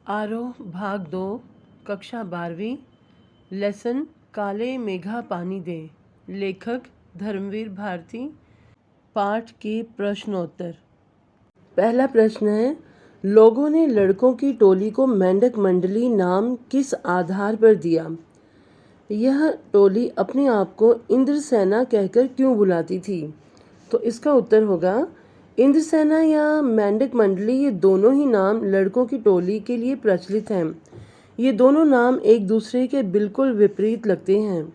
आरोह भाग 2 कक्षा 12वीं लेसन काले मेघा पानी दे। लेखक धर्मवीर भारती। पाठ के प्रश्नोत्तर। पहला प्रश्न है, लोगों ने लड़कों की टोली को मेंढक मंडली नाम किस आधार पर दिया? यह टोली अपने आप को इंद्रसेना कहकर क्यों बुलाती थी? तो इसका उत्तर होगा, इंद्रसेना या मेंढक मंडली ये दोनों ही नाम लड़कों की टोली के लिए प्रचलित हैं। ये दोनों नाम एक दूसरे के बिल्कुल विपरीत लगते हैं।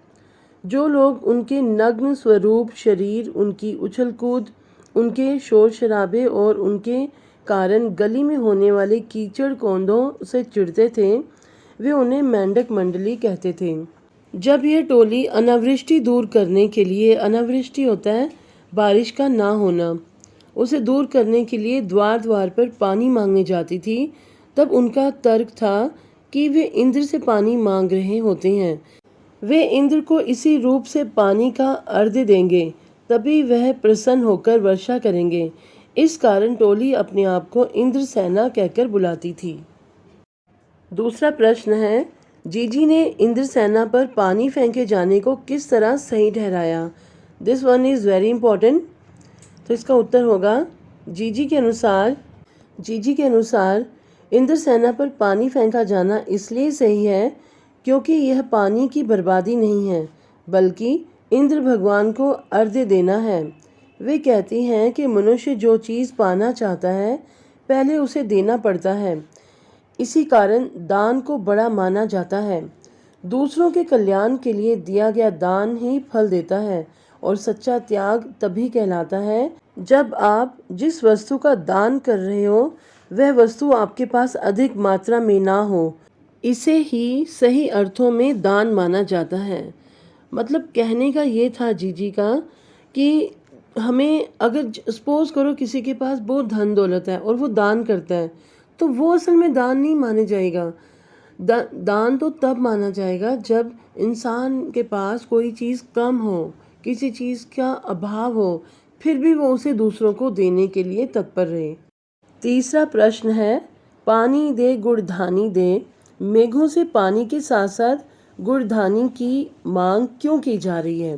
जो लोग उनके नग्न स्वरूप शरीर, उनकी उछल कूद, उनके शोर शराबे और उनके कारण गली में होने वाले कीचड़ कौंधों से चिढ़ते थे, वे उन्हें मेंढक मंडली कहते थे। जब यह टोली अनावृष्टि दूर करने के लिए, अनावृष्टि होता है बारिश का ना होना, उसे दूर करने के लिए द्वार द्वार पर पानी मांगने जाती थी, तब उनका तर्क था कि वे इंद्र से पानी मांग रहे होते हैं। वे इंद्र को इसी रूप से पानी का अर्घ्य देंगे, तभी वह प्रसन्न होकर वर्षा करेंगे। इस कारण टोली अपने आप को इंद्रसेना कहकर बुलाती थी। दूसरा प्रश्न है, जीजी ने इंद्रसेना पर पानी फेंके जाने को किस तरह सही ठहराया? This one is very important. तो इसका उत्तर होगा, जीजी के अनुसार इंद्रसेना पर पानी फेंका जाना इसलिए सही है क्योंकि यह पानी की बर्बादी नहीं है, बल्कि इंद्र भगवान को अर्घ्य देना है। वे कहती हैं कि मनुष्य जो चीज़ पाना चाहता है, पहले उसे देना पड़ता है। इसी कारण दान को बड़ा माना जाता है। दूसरों के कल्याण के लिए दिया गया दान ही फल देता है और सच्चा त्याग तभी कहलाता है जब आप जिस वस्तु का दान कर रहे हो वह वस्तु आपके पास अधिक मात्रा में ना हो। इसे ही सही अर्थों में दान माना जाता है। मतलब कहने का ये था जीजी का कि हमें अगर सपोज करो किसी के पास बहुत धन दौलत है और वो दान करता है, तो वो असल में दान नहीं माने जाएगा। दान तो तब माना जाएगा जब इंसान के पास कोई चीज़ कम हो, किसी चीज़ का अभाव हो, फिर भी वो उसे दूसरों को देने के लिए तत्पर रहे। तीसरा प्रश्न है, पानी दे गुड़धानी दे। मेघों से पानी के साथ साथ गुड़धानी की मांग क्यों की जा रही है?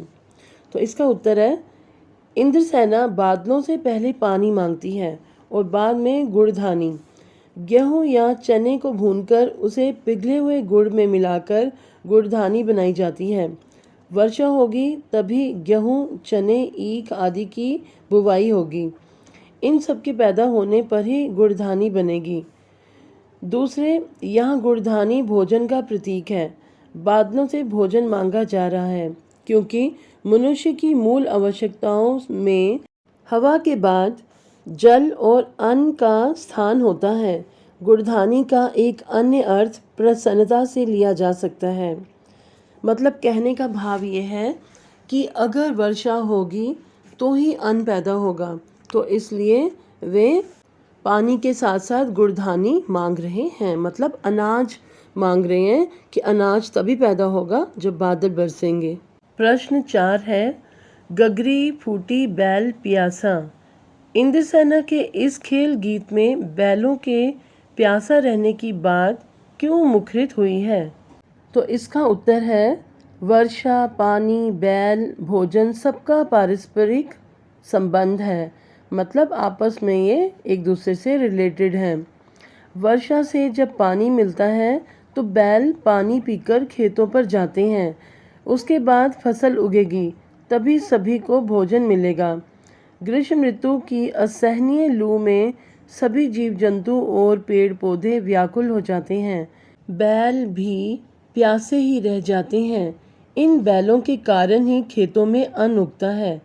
तो इसका उत्तर है, इंद्रसेना बादलों से पहले पानी मांगती है और बाद में गुड़धानी। गेहूँ या चने को भूनकर उसे पिघले हुए गुड़ में मिलाकर गुड़धानी बनाई जाती है। वर्षा होगी तभी गेहूँ, चने, ईख आदि की बुवाई होगी। इन सब के पैदा होने पर ही गुड़धानी बनेगी। दूसरे, यहाँ गुड़धानी भोजन का प्रतीक है। बादलों से भोजन मांगा जा रहा है क्योंकि मनुष्य की मूल आवश्यकताओं में हवा के बाद जल और अन्न का स्थान होता है। गुड़धानी का एक अन्य अर्थ प्रसन्नता से लिया जा सकता है। मतलब कहने का भाव ये है कि अगर वर्षा होगी तो ही अन्न पैदा होगा, तो इसलिए वे पानी के साथ साथ गुड़धानी मांग रहे हैं। मतलब अनाज मांग रहे हैं कि अनाज तभी पैदा होगा जब बादल बरसेंगे। प्रश्न 4 है, गगरी फूटी बैल प्यासा। इंद्रसेना के इस खेल गीत में बैलों के प्यासा रहने की बात क्यों मुखरित हुई है? तो इसका उत्तर है, वर्षा, पानी, बैल, भोजन सबका पारस्परिक संबंध है। मतलब आपस में ये एक दूसरे से रिलेटेड हैं। वर्षा से जब पानी मिलता है तो बैल पानी पीकर खेतों पर जाते हैं। उसके बाद फसल उगेगी, तभी सभी को भोजन मिलेगा। ग्रीष्म ऋतु की असहनीय लू में सभी जीव जंतु और पेड़ पौधे व्याकुल हो जाते हैं। बैल भी प्यासे ही रह जाते हैं। इन बैलों के कारण ही खेतों में अन्न उगता है।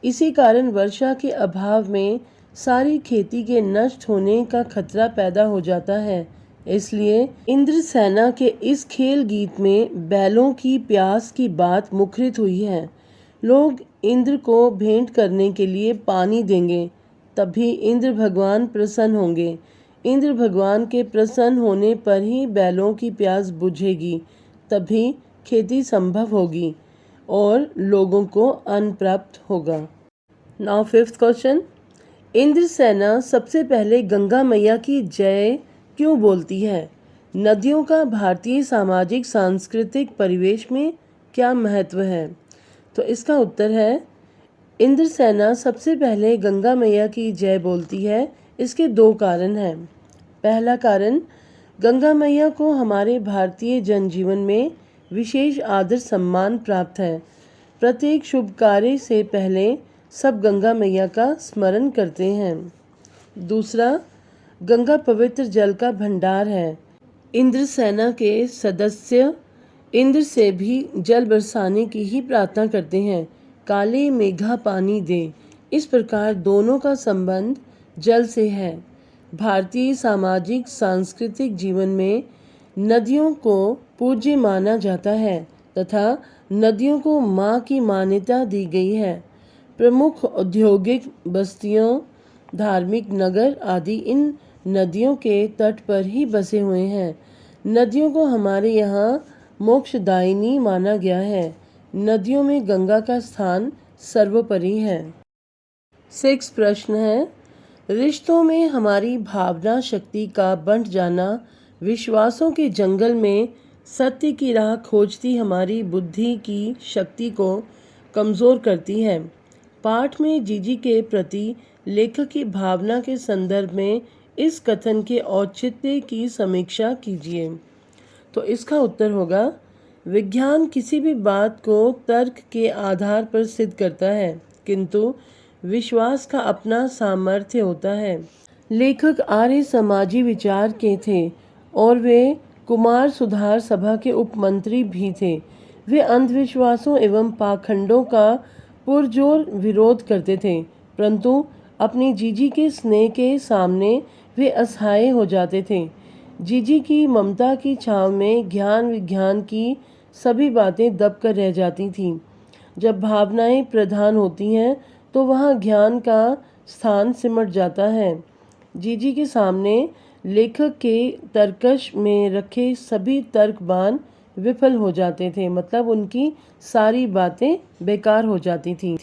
इसी कारण वर्षा के अभाव में सारी खेती के नष्ट होने का खतरा पैदा हो जाता है। इसलिए इंद्रसेना के इस खेल गीत में बैलों की प्यास की बात मुखरित हुई है। लोग इंद्र को भेंट करने के लिए पानी देंगे, तभी इंद्र भगवान प्रसन्न होंगे। इंद्र भगवान के प्रसन्न होने पर ही बैलों की प्यास बुझेगी, तभी खेती संभव होगी और लोगों को अन्न प्राप्त होगा। नाउ 5th क्वेश्चन, इंद्रसेना सबसे पहले गंगा मैया की जय क्यों बोलती है? नदियों का भारतीय सामाजिक सांस्कृतिक परिवेश में क्या महत्व है? तो इसका उत्तर है, इंद्रसेना सबसे पहले गंगा मैया की जय बोलती है। इसके दो कारण हैं। पहला कारण, गंगा मैया को हमारे भारतीय जनजीवन में विशेष आदर सम्मान प्राप्त है। प्रत्येक शुभ कार्य से पहले सब गंगा मैया का स्मरण करते हैं। दूसरा, गंगा पवित्र जल का भंडार है। इंद्रसेना के सदस्य इंद्र से भी जल बरसाने की ही प्रार्थना करते हैं। काले मेघा पानी दे। इस प्रकार दोनों का संबंध जल से है। भारतीय सामाजिक सांस्कृतिक जीवन में नदियों को पूज्य माना जाता है तथा नदियों को माँ की मान्यता दी गई है। प्रमुख औद्योगिक बस्तियों, धार्मिक नगर आदि इन नदियों के तट पर ही बसे हुए हैं। नदियों को हमारे यहाँ मोक्षदायिनी माना गया है। नदियों में गंगा का स्थान सर्वोपरि है। 6 प्रश्न है, रिश्तों में हमारी भावना शक्ति का बंट जाना विश्वासों के जंगल में सत्य की राह खोजती हमारी बुद्धि की शक्ति को कमज़ोर करती है। पाठ में जीजी के प्रति लेखक की भावना के संदर्भ में इस कथन के औचित्य की समीक्षा कीजिए। तो इसका उत्तर होगा, विज्ञान किसी भी बात को तर्क के आधार पर सिद्ध करता है, किंतु विश्वास का अपना सामर्थ्य होता है। लेखक आर्य समाजी विचार के थे और वे कुमार सुधार सभा के उपमंत्री भी थे। वे अंधविश्वासों एवं पाखंडों का पुरजोर विरोध करते थे, परंतु अपनी जीजी के स्नेह के सामने वे असहाय हो जाते थे। जीजी की ममता की छाँव में ज्ञान विज्ञान की सभी बातें दब कर रह जाती थीं। जब भावनाएं प्रधान होती हैं तो वहाँ ज्ञान का स्थान सिमट जाता है। जीजी के सामने लेखक के तर्कश में रखे सभी तर्कबान विफल हो जाते थे, मतलब उनकी सारी बातें बेकार हो जाती थीं।